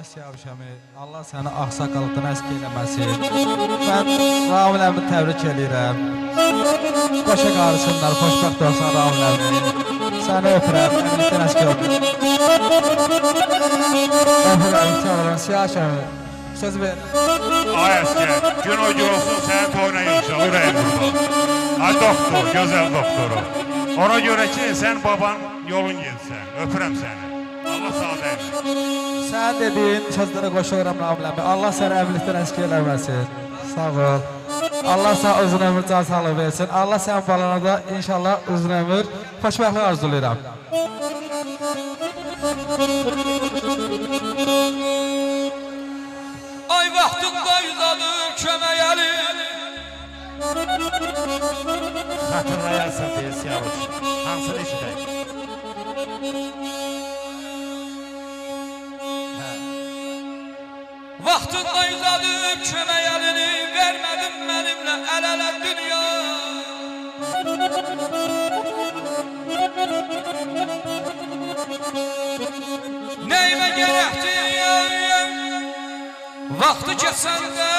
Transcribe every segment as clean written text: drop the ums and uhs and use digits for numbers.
Siyavşəmi, Allah səni ağsaqalıqdan əsk eləməsin. Mən Ramil əmi təbrik edirəm. Başa qarışınlar, xoşbəxt olsan Ramil əmi. Səni öpürəm, əmlikdən əsk eləməsin. Öpürəm, sağ Siyavşəmi. Söz ver. Ay əskər, gün o gün olsun səni toyuna inşallah, ürəyim burada. Ay doktor, gözəl doktoru. Ona görə ki, sən baban yolun gelsən, öpürəm səni. Allah sağ dəymiş. Sən dediyin sözlərə qoşuram Ramil əmi. Allah səni əmlikdən əsk eləməsin. Sağ ol. Allah sənə uzun ömür, can sağlığı versin. Allah sənin balana da inşallah uzun ömür, xoşbəxtlik arzulayıram. Ay vaxtında yüzadır kömək əlin. Xatırlayarsan deyiz yavuş, hansını işlək? Vaxtında yüzadır kömək əlini, vermədim mənimlə əl-ələ dünya. Nəyimə gərəkdir? Vaxtı keçəndə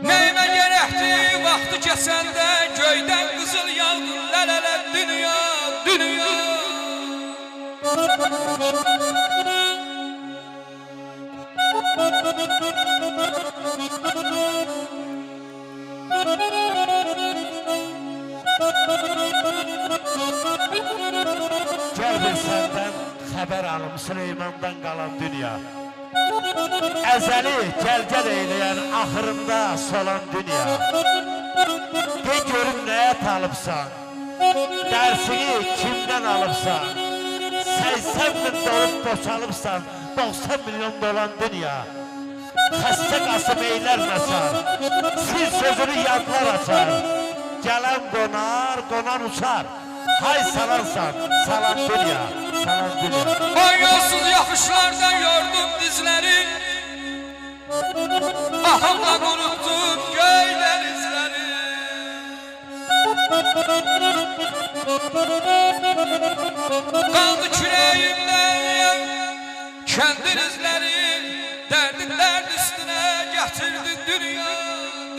nəyimə gərəkdir? Vaxtı keçəndə göydən qızıl yağdı lələ dünya, dünya. Gəl bir səndən xəbər alım Süleymandan qalan dünya. Əzəli gəl-gəl eyləyən axırında solan dünya. De görüm nəyə talıbsan, dərsini kimdən alıbsan, 80 min dolub boşalıbsan, 90 milyon dolan dünya. Xəstə qasım eylər nəsar, sil sözünü yadlar açar. Gələn qonar, qonan uçar. Hay salansan, salan dünya, salan dünya. O yolsuz yaxışlardan yordum dizləri, ahımla qurutdum göylər izləri. Qaldı kürəyimdən kəndir izləri, dərdin dərd üstünə gətirdi dünya,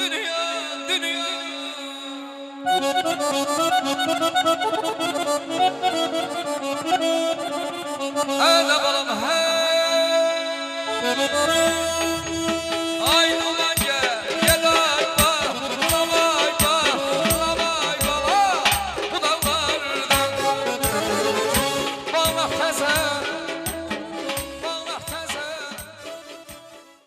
dünya, dünya. Hələ balam,